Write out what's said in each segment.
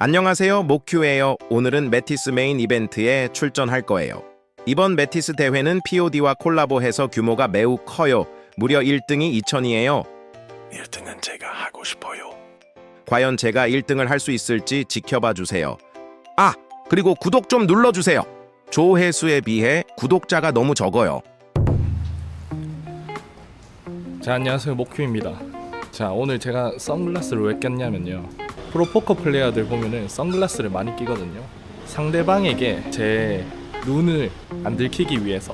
안녕하세요, 모큐예요. 오늘은 메티스 메인 이벤트에 출전할 거예요. 이번 메티스 대회는 POD와 콜라보해서 규모가 매우 커요. 무려 1등이 2,000이에요. 1등은 제가 하고 싶어요. 과연 제가 1등을 할 수 있을지 지켜봐 주세요. 아, 그리고 구독 좀 눌러주세요. 조회수에 비해 구독자가 너무 적어요. 자, 안녕하세요, 모큐입니다. 자, 오늘 제가 선글라스를 왜 꼈냐면요, 프로포커 플레이어들 보면은 선글라스를 많이 끼거든요. 상대방에게 제 눈을 안 들키기 위해서.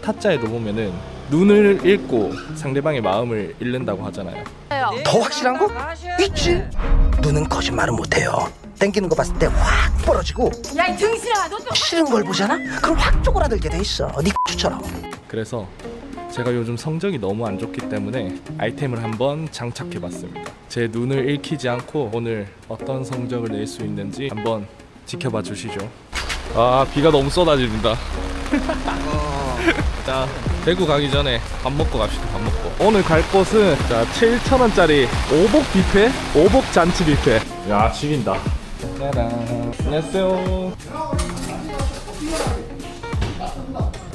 타짜에도 보면은 눈을 읽고 상대방의 마음을 읽는다고 하잖아요. 더 확실한 거? 있지. 눈은 거짓말은 못해요. 땡기는 거 봤을 때 확 벌어지고, 야, 이 등신아, 너 좀. 싫은 걸 보잖아? 그럼 확 쪼그라들게 돼 있어. 네 X처럼. 그래서 제가 요즘 성적이 너무 안 좋기 때문에 아이템을 한번 장착해봤습니다. 제 눈을 읽히지 않고 오늘 어떤 성적을 낼 수 있는지 한번 지켜봐 주시죠. 아, 비가 너무 쏟아집니다. 자, 대구 가기 전에 밥 먹고 갑시다. 밥 먹고. 오늘 갈 곳은 자 7,000원짜리 오복 뷔페, 오복 잔치 뷔페. 야, 죽인다. 짜란. 안녕하세요.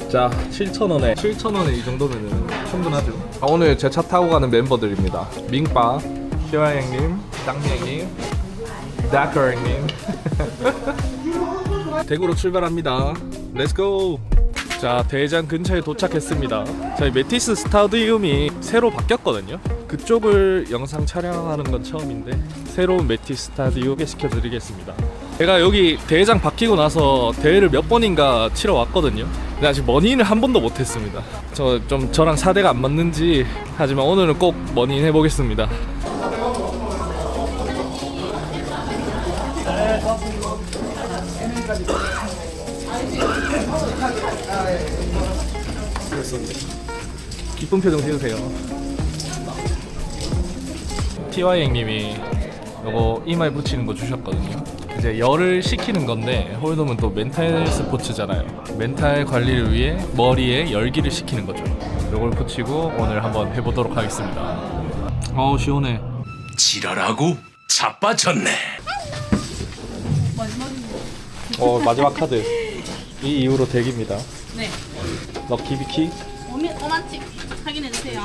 자, 7,000원에 이 정도면은 충분하죠. 오늘 제 차 타고 가는 멤버들입니다. 민빠, 시와 형님, 짱미 형님, 다커 형님. 대구로 출발합니다. 렛츠고! 자, 대장 근처에 도착했습니다. 저희 메티스 스타디움이 새로 바뀌었거든요. 그쪽을 영상 촬영하는 건 처음인데 새로운 메티스 스타디움 소개시켜드리겠습니다. 제가 여기 대회장 바뀌고 나서 대회를 몇 번인가 치러 왔거든요. 근데 아직 머니인을 한 번도 못했습니다. 저랑 사대가 안 맞는지, 하지만 오늘은 꼭 머니인 해보겠습니다. 기쁜 표정 지으세요. TY 형님이 요거 이마에 붙이는 거 주셨거든요. 이제 열을 식히는 건데, 홀덤은 또 멘탈 스포츠잖아요. 멘탈 관리를 위해 머리에 열기를 식히는 거죠. 요걸 붙이고 오늘 한번 해보도록 하겠습니다. 어우, 시원해. 지랄하고 자빠졌네. 마지막 카드. 이 이후로 대기입니다. 네. 럭키 비키. 오만치 확인해주세요.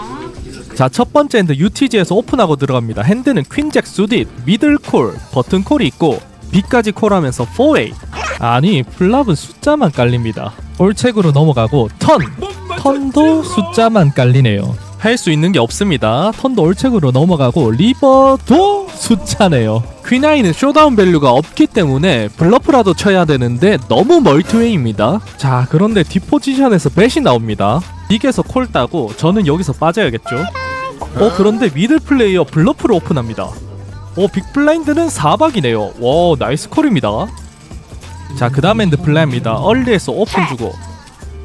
자, 첫 번째 핸드 UTG에서 오픈하고 들어갑니다. 핸드는 퀸잭 수딧, 미들콜, 버튼콜이 있고 B까지 콜하면서 4A. 아니, 플랍은 숫자만 깔립니다. 올책으로 넘어가고 턴도 숫자만 깔리네요. 할 수 있는 게 없습니다. 턴도 올책으로 넘어가고 리버도 숫자네요. 퀸아이는 쇼다운 밸류가 없기 때문에 블러프라도 쳐야 되는데 너무 멀티웨이입니다. 자, 그런데 뒷포지션에서 벳이 나옵니다. 빅에서 콜 따고 저는 여기서 빠져야겠죠. 그런데 미들 플레이어 블러프를 오픈합니다. 빅블라인드는 4박이네요. 와, 나이스 콜입니다. 자, 그 다음 핸드 플레이입니다. 얼리에서 오픈 주고,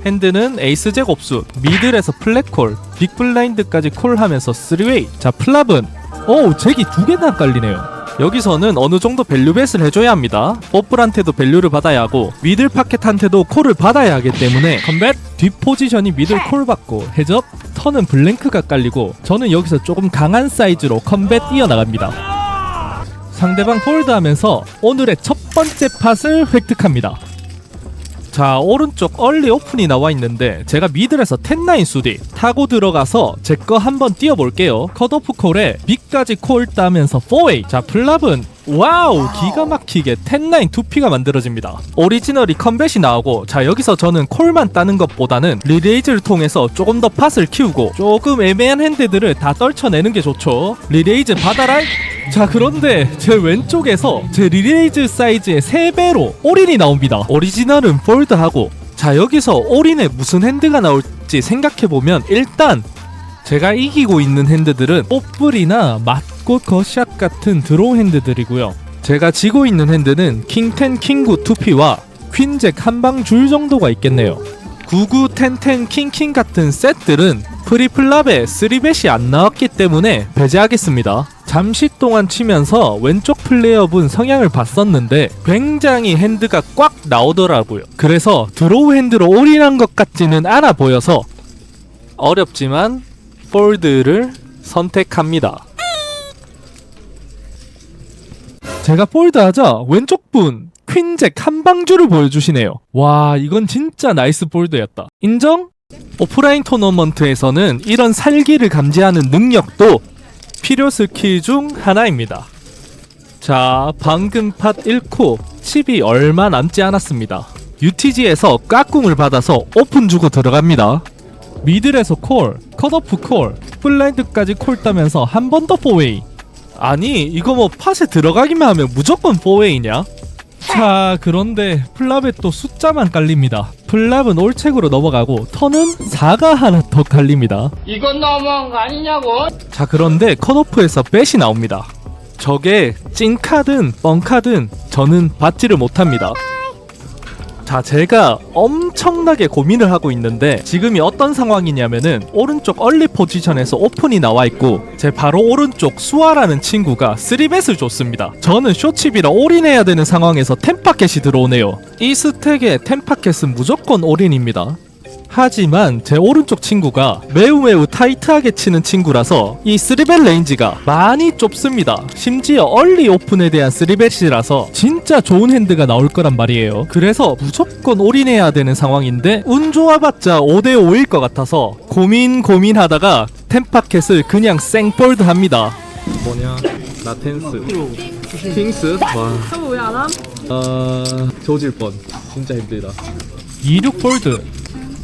핸드는 에이스 제곱수, 미들에서 플랫콜, 빅블라인드까지 콜하면서 3웨이. 자, 플랍은 잭이 2개나 깔리네요. 여기서는 어느 정도 밸류벳을 해줘야 합니다. 버플한테도 밸류를 받아야 하고 미들 파켓한테도 콜을 받아야 하기 때문에 컴뱃 뒷포지션이 미들 콜 받고, 해접 턴은 블랭크가 깔리고, 저는 여기서 조금 강한 사이즈로 컴뱃 이어나갑니다. 상대방 폴드하면서 오늘의 첫 번째 팟을 획득합니다. 자, 오른쪽 얼리 오픈이 나와 있는데 제가 미들에서 10-9 수디 타고 들어가서 제 거 한번 띄워볼게요. 컷오프 콜에 B까지 콜 따면서 4A. 자, 플랍은 와우, 기가 막히게 10-9 2P가 만들어집니다. 오리지널이 컴뱃이 나오고, 자, 여기서 저는 콜만 따는 것보다는 리레이즈를 통해서 조금 더 팟을 키우고, 조금 애매한 핸드들을 다 떨쳐내는 게 좋죠. 리레이즈 받아라. 자, 그런데 제 왼쪽에서 제 리레이즈 사이즈의 3배로 올인이 나옵니다. 오리지널은 폴드하고, 자, 여기서 올인에 무슨 핸드가 나올지 생각해보면, 일단 제가 이기고 있는 핸드들은 뽀뿔이나 맞꽃 거샷 같은 드로우 핸드들이고요. 제가 지고 있는 핸드는 킹10 킹9 2P와 퀸잭 한방 줄 정도가 있겠네요. 99 10 킹 같은 셋들은 프리플랍에 3벳이 안 나왔기 때문에 배제하겠습니다. 잠시 동안 치면서 왼쪽 플레이어분 성향을 봤었는데 굉장히 핸드가 꽉 나오더라고요. 그래서 드로우 핸드로 올인한 것 같지는 않아 보여서 어렵지만 폴드를 선택합니다. 제가 폴드하자 왼쪽 분 퀸잭 한방주를 보여주시네요. 와, 이건 진짜 나이스 폴드였다. 인정? 오프라인 토너먼트에서는 이런 살기를 감지하는 능력도 필요 스킬 중 하나입니다. 자, 방금 팟 1코 칩이 얼마 남지 않았습니다. UTG에서 깍꿍을 받아서 오픈 주고 들어갑니다. 미들에서 콜, 컷오프 콜, 블라인드까지 콜 따면서 한 번 더 4웨이. 아니, 이거 뭐 팟에 들어가기만 하면 무조건 4웨이냐? 자, 그런데 플랍에 또 숫자만 깔립니다. 플랍은 올책으로 넘어가고 턴은 4가 하나 더 깔립니다. 이건 너무한 거 아니냐고. 자, 그런데 컷오프에서 뱃이 나옵니다. 저게 찐카든 뻥카든 저는 받지를 못합니다. 자, 제가 엄청나게 고민을 하고 있는데 지금이 어떤 상황이냐면은 오른쪽 얼리 포지션에서 오픈이 나와 있고 제 바로 오른쪽 수아라는 친구가 3벳을 줬습니다. 저는 쇼칩이라 올인해야 되는 상황에서 템파켓이 들어오네요. 이 스택에 템파켓은 무조건 올인입니다. 하지만 제 오른쪽 친구가 매우 타이트하게 치는 친구라서 이 3벳 레인지가 많이 좁습니다. 심지어 얼리 오픈에 대한 3벳이라서 진짜 좋은 핸드가 나올 거란 말이에요. 그래서 무조건 올인해야 되는 상황인데 운 좋아봤자 5대5일 것 같아서 고민하다가 템파켓을 그냥 생폴드 합니다. 뭐냐? 라텐스 킹스? 와, 저거 왜 안 함? 조질 뻔. 진짜 힘들다. 26 폴드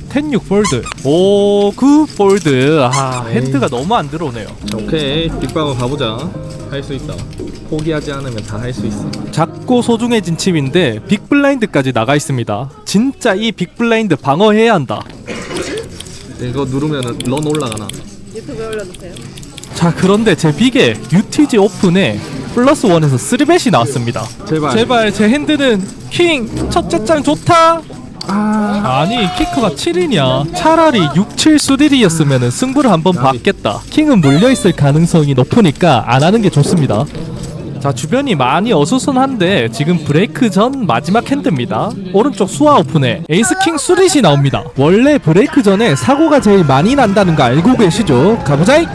10-6 폴드 5-9 폴드. 아, 핸드가 너무 안 들어오네요. 오케이, 빅방어 가보자. 할 수 있다. 포기하지 않으면 다 할 수 있어. 작고 소중해진 칩인데 빅블라인드까지 나가 있습니다. 진짜 이 빅블라인드 방어해야 한다. 이거 누르면은 런 올라가나? 유튜브에 올려주세요. 자, 그런데 제 빅에 UTG 오픈에 플러스 1에서 3벳이 나왔습니다. 제발 제 핸드는 킹 첫째 장 좋다. 아니, 키커가 7이냐? 차라리 6-7 수딜이었으면 승부를 한번 봤겠다. 킹은 물려있을 가능성이 높으니까 안 하는 게 좋습니다. 자, 주변이 많이 어수선한데 지금 브레이크 전 마지막 핸드입니다. 오른쪽 수아 오픈에 에이스 킹 수릿이 나옵니다. 원래 브레이크 전에 사고가 제일 많이 난다는 거 알고 계시죠? 가보자이!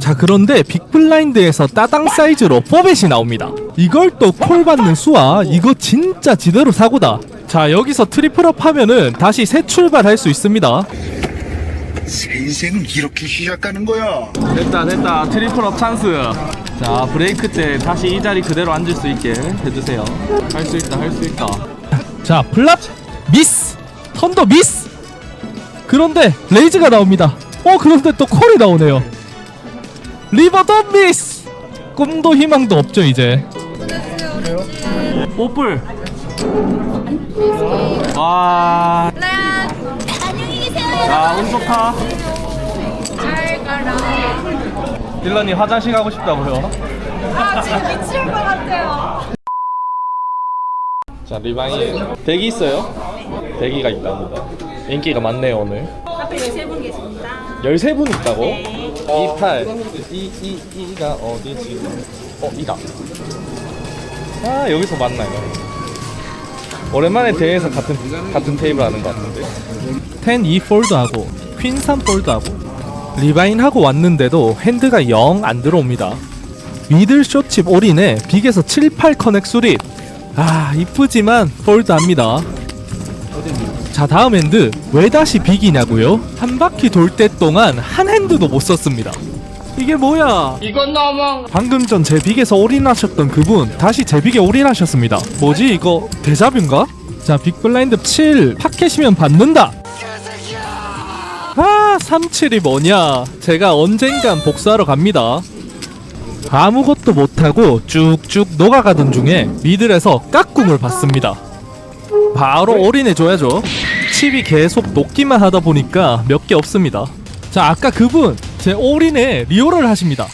자, 그런데 빅블라인드에서 따당 사이즈로 4벳이 나옵니다. 이걸 또 콜 받는 수아, 이거 진짜 지대로 사고다. 자, 여기서 트리플업 하면은 다시 새 출발할 수 있습니다. 새 인생은 이렇게 시작하는 거야. 됐다. 트리플업 찬스. 자, 브레이크 때 다시 이 자리 그대로 앉을 수 있게 해주세요. 할 수 있다. 자, 플랍 미스! 턴더 미스! 그런데 레이즈가 나옵니다. 그런데 또 콜이 나오네요. 리버더 미스! 꿈도 희망도 없죠, 이제. 뽀뿔. 와. 안녕히 계세요. 자, 운 좋다. 잘 가라. 딜러님 화장실 가고 싶다고요? 아, 지금 미칠 것 같아요. 자, 리방이 대기 있어요? 대기가 있답니다. 인기가 많네요, 오늘. 앞에 13분 계십니다. 13분 있다고? 28 이가 어디지? 이다. 아, 여기서 만나요. 오랜만에 대회에서 같은 테이블 하는 것 같은데. 10-2 폴드하고 퀸 3 폴드하고 리바인하고 왔는데도 핸드가 영 안 들어옵니다. 미들 쇼칩 올인에 빅에서 7-8 커넥 수립. 아, 이쁘지만 폴드합니다. 자, 다음 핸드 왜 다시 빅이냐고요? 한 바퀴 돌 때 동안 한 핸드도 못 썼습니다. 이게 뭐야? 이건 너무한 거. 방금 전 제 빅에서 올인하셨던 그분 다시 제 빅에 올인하셨습니다. 뭐지, 이거 데자뷰인가? 자, 빅블라인드 7 팟캐시면 받는다. 아, 37이 뭐냐? 제가 언젠간 복수하러 갑니다. 아무것도 못하고 쭉쭉 녹아가던 중에 미들에서 깍꿍을 받습니다. 바로 올인해줘야죠. 칩이 계속 녹기만 하다 보니까 몇 개 없습니다. 자, 아까 그분 제 올인에 리오를 하십니다.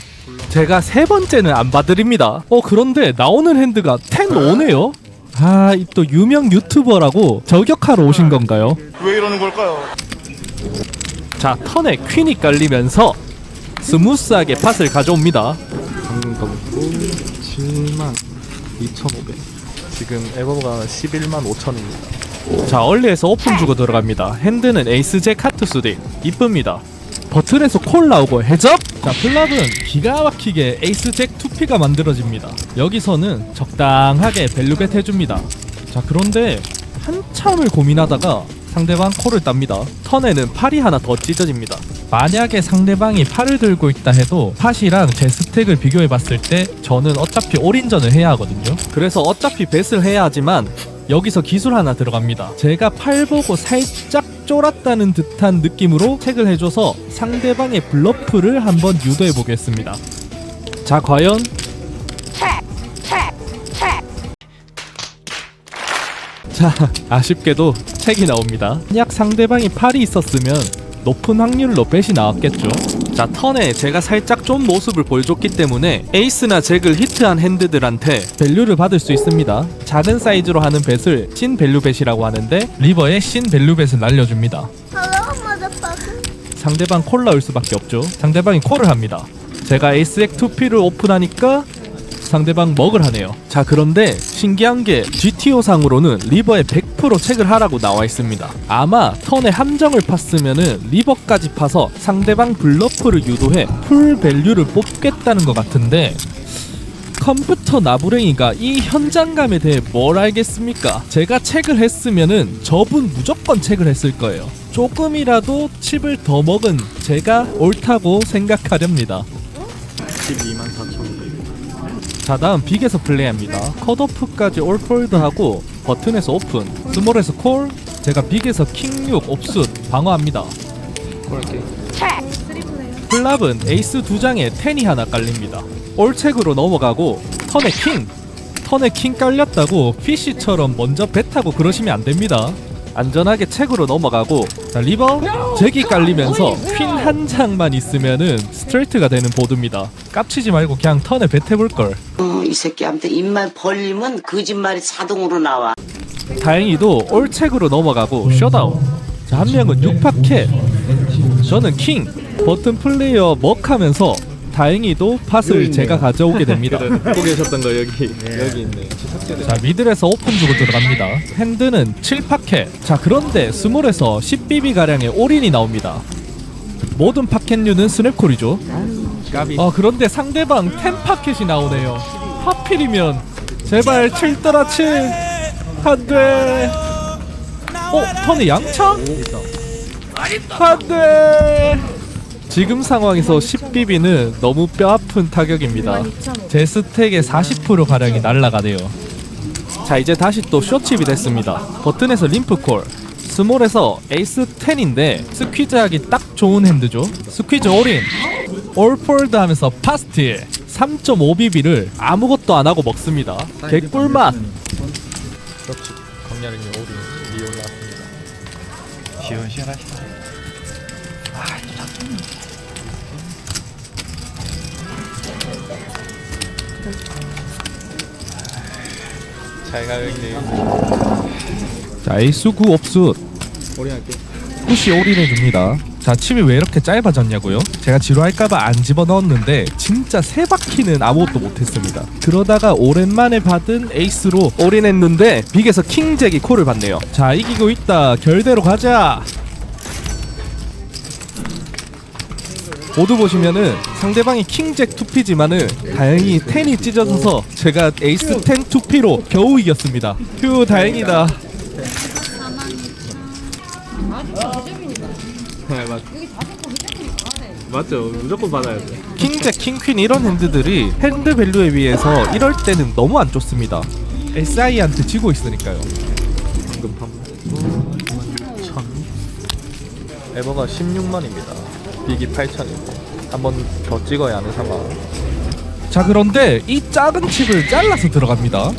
제가 세 번째는 안 봐드립니다. 그런데 나오는 핸드가 10-5네요? 아, 이 또 유명 유튜버라고 저격하러 오신 건가요? 왜 이러는 걸까요? 자, 턴에 퀸이 깔리면서 스무스하게 팟을 가져옵니다. 방금 거 먹고 72,500. 지금 에버가 115,000입니다. 자, 얼리에서 오픈 주고 들어갑니다. 핸드는 에이스 잭 하트 수딩 이쁩니다. 버튼에서 콜 나오고 해접! 자, 플랍은 기가 막히게 에이스 잭 2P가 만들어집니다. 여기서는 적당하게 밸류벳 해줍니다. 자, 그런데 한참을 고민하다가 상대방 콜을 땁니다. 턴에는 팔이 하나 더 찢어집니다. 만약에 상대방이 팔을 들고 있다 해도 팟이랑 제 스택을 비교해봤을 때 저는 어차피 올인전을 해야 하거든요. 그래서 어차피 뱃을 해야 하지만 여기서 기술 하나 들어갑니다. 제가 팔 보고 살짝 쫄았다는 듯한 느낌으로 책을 해줘서 상대방의 블러프를 한번 유도해 보겠습니다. 자, 과연 자, 아쉽게도 책이 나옵니다. 만약 상대방이 팔이 있었으면 높은 확률로 뱃이 나왔겠죠. 자, 턴에 제가 살짝 좀 모습을 보여줬기 때문에 에이스나 잭을 히트한 핸드들한테 밸류를 받을 수 있습니다. 작은 사이즈로 하는 뱃을 신 밸류 뱃이라고 하는데 리버에 신 밸류 뱃을 날려줍니다. 상대방 콜 나올 수밖에 없죠. 상대방이 콜을 합니다. 제가 에이스 잭 2P를 오픈하니까 상대방 먹을 하네요. 자, 그런데 신기한 게 GTO 상으로는 리버에 100% 체크를 하라고 나와 있습니다. 아마 턴에 함정을 팠으면은 리버까지 파서 상대방 블러프를 유도해 풀 밸류를 뽑겠다는 것 같은데 컴퓨터 나부랭이가 이 현장감에 대해 뭘 알겠습니까? 제가 체크를 했으면은 저분 무조건 체크를 했을 거예요. 조금이라도 칩을 더 먹은 제가 옳다고 생각하렵니다. 124,000원. 자, 다음 빅에서 플레이합니다. 컷오프까지 올폴드하고 버튼에서 오픈, 스몰에서 콜, 제가 빅에서 킹6 옵숫 방어합니다. 플랍은 에이스 2장에 텐이 하나 깔립니다. 올책으로 넘어가고 턴에 킹 깔렸다고 PC처럼 먼저 배 타고 그러시면 안됩니다. 안전하게 책으로 넘어가고, 자, 리버 잭이 깔리면서 퀸 한 장만 있으면은 스트레이트가 되는 보드입니다. 깝치지 말고 그냥 턴에 배 태볼걸. 이 새끼한테 입만 벌리면 거짓말이 자동으로 나와. 다행히도 올책으로 넘어가고 셧다운. 자, 한 명은 6팟 저는 킹 버튼 플레이어 먹하면서 다행히도 팟을 제가 가져오게 됩니다. 갖고 계셨던 거 여기 있네. 자, 미들에서 오픈 주고 들어갑니다. 핸드는 7팟. 자, 그런데 스몰에서 10BB 가량의 올인이 나옵니다. 모든 팟캣류는 스냅콜이죠. 그런데 상대방 10팟캣이 나오네요. 하필이면 제발 7더라 7 안돼. 턴에 양차? 안돼. 지금 상황에서 10BB는 너무 뼈아픈 타격입니다. 제 스택의 40% 가량이 날아가네요. 자, 이제 다시 또 쇼칩이 됐습니다. 버튼에서 림프콜, 스몰에서 에이스 10인데 스퀴즈하기 딱 좋은 핸드죠. 스퀴즈 올인, 올폴드 하면서 파스틸 3.5BB를 아무것도 안하고 먹습니다. 개꿀맛. 강렬하게 오리 위에 올라왔습니다. 시원시원하시다. 잘 가요 형님. 자, 에이스 9 옵숫 오리할게. 푸시 올인해줍니다. 자, 칩이 왜 이렇게 짧아졌냐고요? 제가 지루할까봐 안 집어넣었는데 진짜 3바퀴는 아무것도 못했습니다. 그러다가 오랜만에 받은 에이스로 올인했는데 빅에서 킹잭이 콜을 받네요. 자, 이기고 있다. 결대로 가자. 모두 보시면은 상대방이 킹잭 2P지만은 다행히 10이 찢어져서 제가 에이스 10 2P로 겨우 이겼습니다. 휴, 다행이다. 네, 맞죠. 무조건 받아야 돼. 킹잭, 킹퀸 이런 핸드들이 핸드 밸류에 비해서 이럴 때는 너무 안 좋습니다. SI한테 지고 있으니까요. 방금 16,000. 에버가 16만입니다. 빅이 8,000이고 한 번 더 찍어야 하는 상황. 자, 그런데 이 작은 칩을 잘라서 들어갑니다.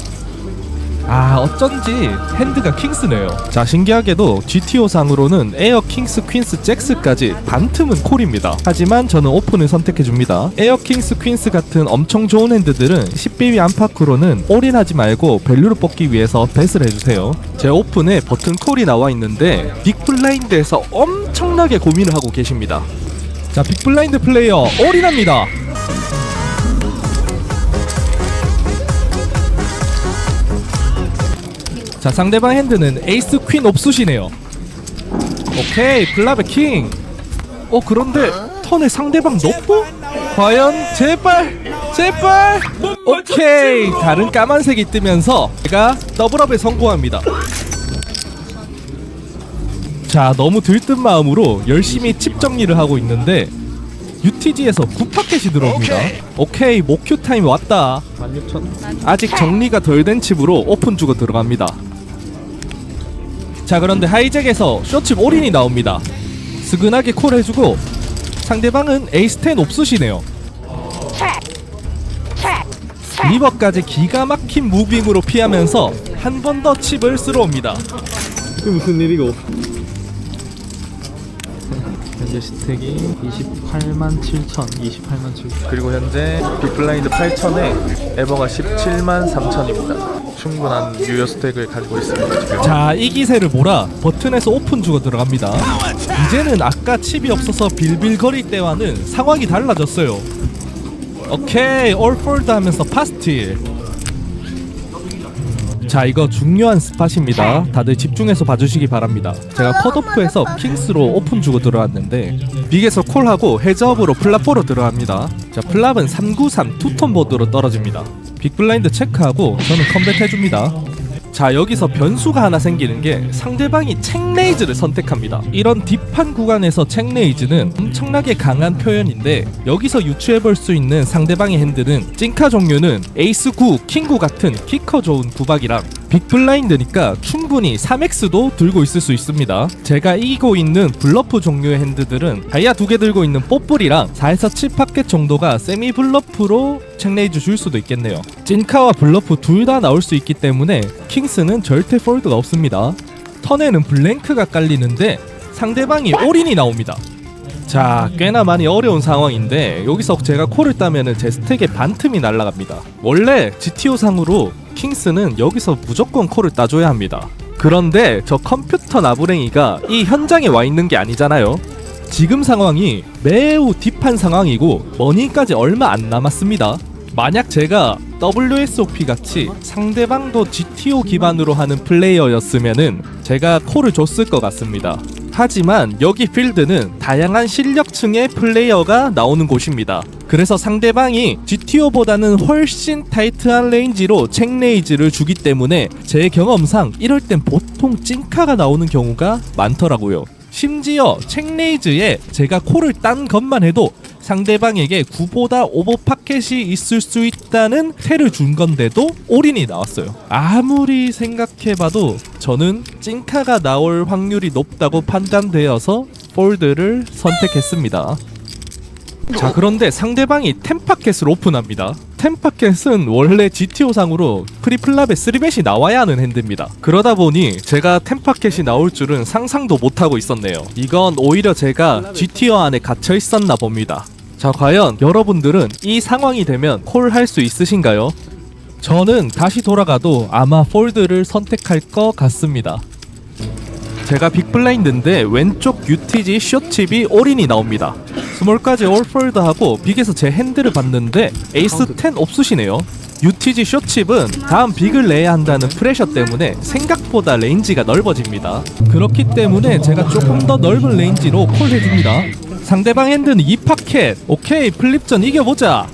어쩐지 핸드가 킹스네요. 자, 신기하게도 GTO 상으로는 에어 킹스 퀸스 잭스까지 반틈은 콜입니다. 하지만 저는 오픈을 선택해줍니다. 에어 킹스 퀸스 같은 엄청 좋은 핸드들은 10BB 안팎으로는 올인하지 말고 밸류를 뽑기 위해서 뱃을 해주세요. 제 오픈에 버튼 콜이 나와 있는데 빅블라인드에서 엄청나게 고민을 하고 계십니다. 자, 빅블라인드 플레이어 올인합니다. 자, 상대방 핸드는 에이스 퀸 옵숫이네요. 오케이, 블랍의 킹. 그런데 턴에 상대방 너프? 과연 제발 오케이 다른 까만색이 뜨면서 제가 더블업에 성공합니다. 자 너무 들뜬 마음으로 열심히 칩 정리를 하고 있는데 UTG에서 9파켓이 들어옵니다. 오케이 목큐 타임 왔다. 16,000 아직 정리가 덜 된 칩으로 오픈 주고 들어갑니다. 자 그런데 하이잭에서 쇼칩 올인이 나옵니다. 스근하게 콜 해주고 상대방은 에이스10 옵수시네요. 리버까지 기가 막힌 무빙으로 피하면서 한 번 더 칩을 쓸어옵니다. 이게 무슨 일이고? 현재 스택이 287,000 그리고 현재 빅블라인드 8,000에 에버가 173,000입니다. 충분한 유효 스택을 가지고 있습니다 지금. 자 이 기세를 몰아 버튼에서 오픈 주고 들어갑니다. 이제는 아까 칩이 없어서 빌빌거릴 때와는 상황이 달라졌어요. 오케이 올폴드 하면서 파스틸. 자 이거 중요한 스팟입니다. 다들 집중해서 봐주시기 바랍니다. 제가 컷오프에서 킹스로 오픈 주고 들어왔는데 빅에서 콜하고 헤즈업으로 플랍4로 들어갑니다. 자 플랍은 393 투톤 보드로 떨어집니다. 빅블라인드 체크하고 저는 컴백해줍니다. 자 여기서 변수가 하나 생기는 게 상대방이 책레이즈를 선택합니다. 이런 딥한 구간에서 책레이즈는 엄청나게 강한 표현인데 여기서 유추해볼 수 있는 상대방의 핸드는 찐카 종류는 에이스 9, 킹 9 같은 키커 좋은 구박이랑 빅블라인드니까 충분히 3X도 들고 있을 수 있습니다. 제가 이기고 있는 블러프 종류의 핸드들은 다이아 2개 들고 있는 뽀뿔이랑 4에서 7파켓 정도가 세미 블러프로 책레이즈 줄 수도 있겠네요. 찐카와 블러프 둘 다 나올 수 있기 때문에 킹스는 절대 폴드가 없습니다. 턴에는 블랭크가 깔리는데 상대방이 올인이 나옵니다. 자 꽤나 많이 어려운 상황인데 여기서 제가 콜을 따면은 제 스택의 반틈이 날아갑니다. 원래 GTO 상으로 킹스는 여기서 무조건 콜을 따줘야 합니다. 그런데 저 컴퓨터 나부랭이가 이 현장에 와 있는 게 아니잖아요. 지금 상황이 매우 딥한 상황이고 머니까지 얼마 안 남았습니다. 만약 제가 WSOP 같이 상대방도 GTO 기반으로 하는 플레이어였으면은 제가 콜을 줬을 것 같습니다. 하지만 여기 필드는 다양한 실력층의 플레이어가 나오는 곳입니다. 그래서 상대방이 GTO보다는 훨씬 타이트한 레인지로 책레이즈를 주기 때문에 제 경험상 이럴 땐 보통 찐카가 나오는 경우가 많더라고요. 심지어 책레이즈에 제가 콜을 딴 것만 해도 상대방에게 9보다 오버 파켓이 있을 수 있다는 테를 준 건데도 올인이 나왔어요. 아무리 생각해봐도 저는 찐카가 나올 확률이 높다고 판단되어서 폴드를 선택했습니다. 자 그런데 상대방이 10파켓을 오픈합니다. 10파켓은 원래 GTO상으로 프리플랍에 3벳이 나와야 하는 핸드입니다. 그러다 보니 제가 10파켓이 나올 줄은 상상도 못하고 있었네요. 이건 오히려 제가 GTO 안에 갇혀 있었나 봅니다. 자 과연 여러분들은 이 상황이 되면 콜 할 수 있으신가요? 저는 다시 돌아가도 아마 폴드를 선택할 것 같습니다. 제가 빅블라인드인데 왼쪽 UTG 숏칩이 올인이 나옵니다. 스몰까지 올폴드하고 빅에서 제 핸드를 봤는데 에이스10 옵수시네요. UTG 숏칩은 다음 빅을 내야 한다는 프레셔 때문에 생각보다 레인지가 넓어집니다. 그렇기 때문에 제가 조금 더 넓은 레인지로 콜해줍니다. 상대방 핸드는 2파켓. 오케이 플립전 이겨보자.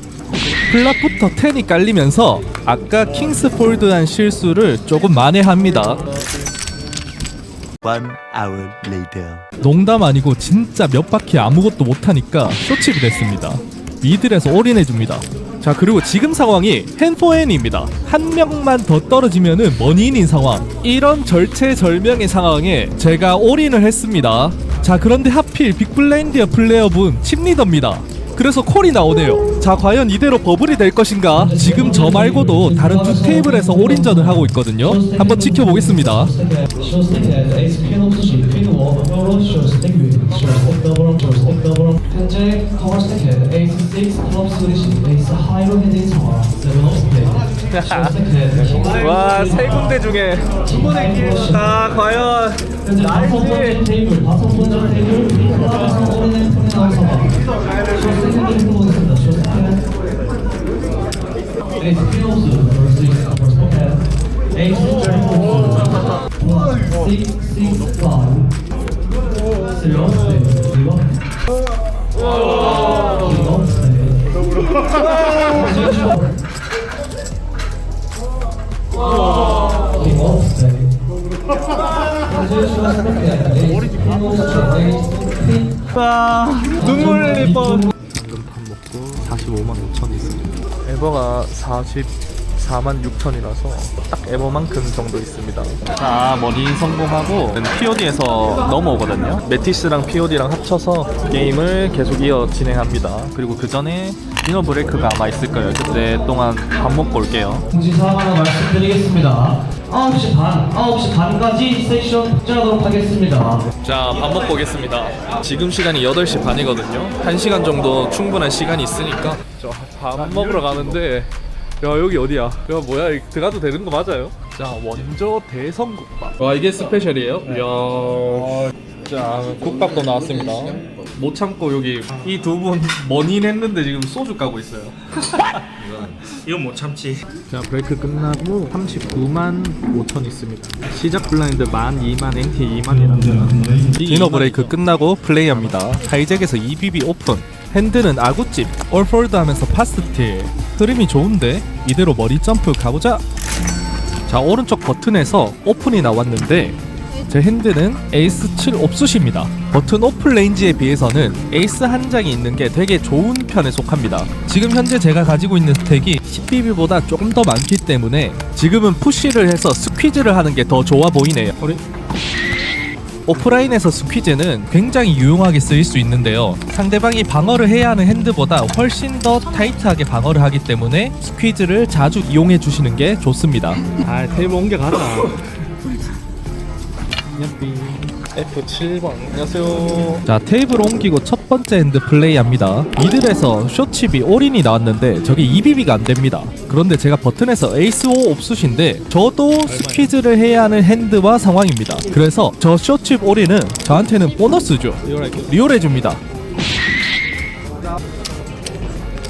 플랍부터 10이 깔리면서 아까 킹스 폴드한 실수를 조금 만회합니다. 농담 아니고 진짜 몇 바퀴 아무것도 못하니까 쇼칩이 됐습니다. 미들에서 올인해줍니다. 자 그리고 지금 상황이 핸포앤입니다. 한 명만 더 떨어지면은 머니인인 상황. 이런 절체절명의 상황에 제가 올인을 했습니다. 자 그런데 하필 빅블라인드의 플레이어분 칩리더입니다. 그래서 콜이 나오네요. 자 과연 이대로 버블이 될 것인가? 지금 저 말고도 다른 두 테이블에서 올인전을 하고 있거든요. 한번 지켜보겠습니다. 와, 세 군데 중에 두 번의 기회. 자, 과연 나이스. 와 눈물 흘릴 뻔. 방금 밥 먹고 45만 5천 있습니다. 에버가 44만 6천이라서 딱 에버만큼 정도 있습니다. 자 머리 성공하고 POD에서 넘어오거든요. 메티스랑 POD랑 합쳐서 게임을 계속 이어 진행합니다. 그리고 그 전에 디너 브레이크가 아마 있을 거예요. 그때 동안 밥 먹고 올게요. 공지 사항 하나 말씀드리겠습니다. 9시 반까지 세션 복제하도록 하겠습니다. 자, 밥 먹고 오겠습니다. 지금 시간이 8시 반이거든요. 1시간 정도 충분한 시간이 있으니까 밥 먹으러 가는데 야 여기 어디야? 야 뭐야 들어가도 되는 거 맞아요? 자 원조 대성국밥. 와 이게 스페셜이에요? 이야. 자 국밥도 나왔습니다. 못 참고 여기 이 두 분 머닌 했는데 지금 소주 까고 있어요. 이건 못 참지. 자 브레이크 끝나고 39만 5천 있습니다. 시작 블라인드 12,000, NT 2만이랍니다. 디너 브레이크 끝나고 플레이합니다. 하이잭에서 EBB 오픈. 핸드는 아구찜, 올폴드 하면서 파스틸. 흐름이 좋은데 이대로 머리 점프 가보자. 자 오른쪽 버튼에서 오픈이 나왔는데 제 핸드는 에이스 7 옵수시입니다. 버튼 오픈 레인지에 비해서는 에이스 한 장이 있는 게 되게 좋은 편에 속합니다. 지금 현재 제가 가지고 있는 스택이 10BB보다 조금 더 많기 때문에 지금은 푸시를 해서 스퀴즈를 하는 게 더 좋아 보이네요. 오프라인에서 스퀴즈는 굉장히 유용하게 쓰일 수 있는데요. 상대방이 방어를 해야 하는 핸드보다 훨씬 더 타이트하게 방어를 하기 때문에 스퀴즈를 자주 이용해 주시는 게 좋습니다. 아 테이블 옮겨가자. F7번 안녕하세요. 자 테이블 옮기고 첫 번째 핸드 플레이합니다. 미들에서 숏칩이 올인이 나왔는데 저게 EBB가 안됩니다. 그런데 제가 버튼에서 에이스 5 옵수시인데 저도 스퀴즈를 해야 하는 핸드와 상황입니다. 그래서 저 숏칩 올인은 저한테는 보너스죠. 리올해줍니다.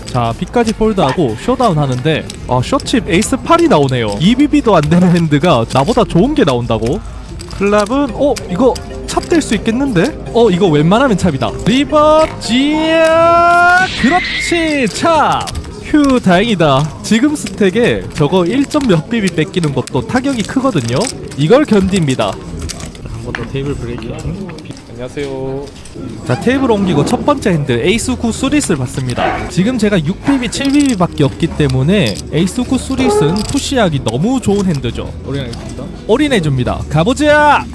자 B까지 폴드하고 쇼다운 하는데 숏칩 에이스 8이 나오네요. EBB도 안되는 핸드가 나보다 좋은게 나온다고? 클럽은 이거 찹될 수 있겠는데? 이거 웬만하면 찹이다. 리버 지야 그렇지 찹. 휴 다행이다. 지금 스택에 저거 1점 몇 BB 뺏기는 것도 타격이 크거든요. 이걸 견딥니다. 한 번 더 테이블 브레이킹. 안녕하세요. 자 테이블 옮기고 첫 번째 핸드 에이스 9 수릿을 봤습니다. 지금 제가 6BB 7BB 밖에 없기 때문에 에이스 9 수릿은 푸시하기 너무 좋은 핸드죠. 올인하겠습니다. 올인해줍니다. 가보자.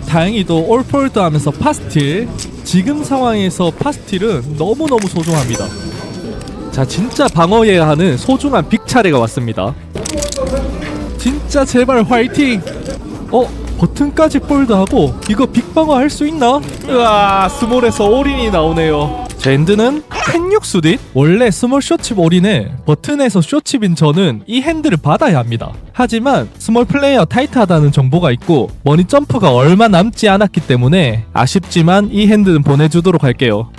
다행히도 올폴드 하면서 파스틸. 지금 상황에서 파스틸은 너무너무 소중합니다. 자 진짜 방어해야 하는 소중한 빅 차례가 왔습니다. 진짜 제발 화이팅. 버튼까지 폴드하고 이거 빅방어 할 수 있나? 으아 스몰에서 올인이 나오네요. 제 핸드는 16 수릿. 원래 스몰 숏칩 올인에 버튼에서 숏칩인 저는 이 핸드를 받아야 합니다. 하지만 스몰 플레이어 타이트하다는 정보가 있고 머니 점프가 얼마 남지 않았기 때문에 아쉽지만 이 핸드는 보내주도록 할게요.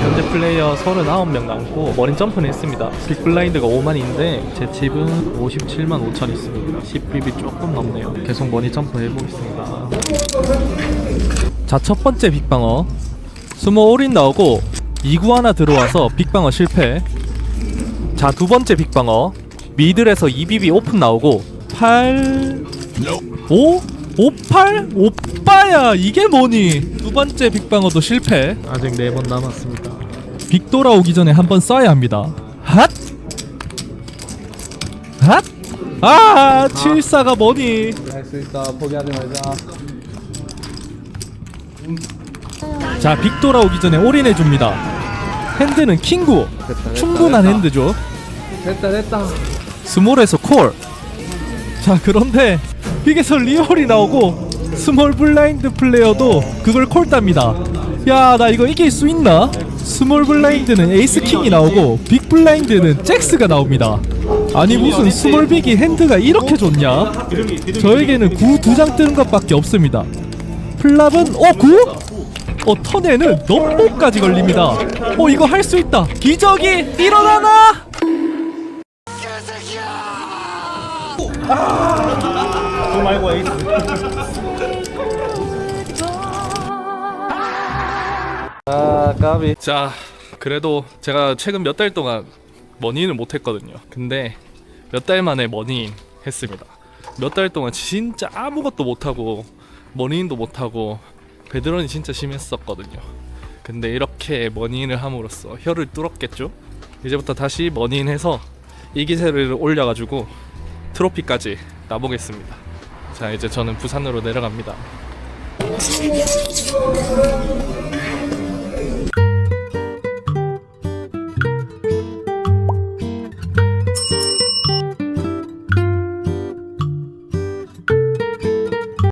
현재 플레이어 39명 남고 머린 점프는 했습니다. 빅 블라인드가 5만인데 제 칩은 57만 5천 있습니다. 10BB 조금 넘네요. 계속 머니 점프 해보겠습니다. 자 첫 번째 빅방어 스모 올인 나오고 2구 하나 들어와서 빅방어 실패. 자 두 번째 빅방어 미들에서 2BB 오픈 나오고 8 5 58? 오빠야 이게 뭐니? 두 번째 빅방어도 실패. 아직 4번 남았습니다. 빅 돌아오기 전에 한번 쏴야 합니다. 핫! 핫! 74가 뭐니? 할 수 있다. 포기하지 말자. 자 빅 돌아오기 전에 올인해줍니다. 핸드는 킹구. 충분한 핸드죠. 됐다. 스몰에서 콜. 자 그런데 빅에서 리얼이 나오고 스몰 블라인드 플레이어도 그걸 콜답니다. 야 나 이거 이길 수 있나? 스몰 블라인드는 에이스 킹이 나오고 빅 블라인드는 잭스가 나옵니다. 아니 무슨 스몰 빅이 핸드가 이렇게 좋냐? 저에게는 9 2장 뜨는 것밖에 없습니다. 플랍은 9? 턴에는 넘보까지 걸립니다. 이거 할 수 있다. 기적이 일어나나? 그거 말고 에이스. 까비. 자 그래도 제가 최근 몇 달 동안 머니인을 못했거든요. 근데 몇 달 만에 머니인 했습니다. 몇 달 동안 진짜 아무것도 못하고 머니인도 못하고 배드런이 진짜 심했었거든요. 근데 이렇게 머니인을 함으로써 혀를 뚫었겠죠? 이제부터 다시 머니인해서 이 기세를 올려가지고 트로피까지 따보겠습니다. 자, 이제 저는 부산으로 내려갑니다.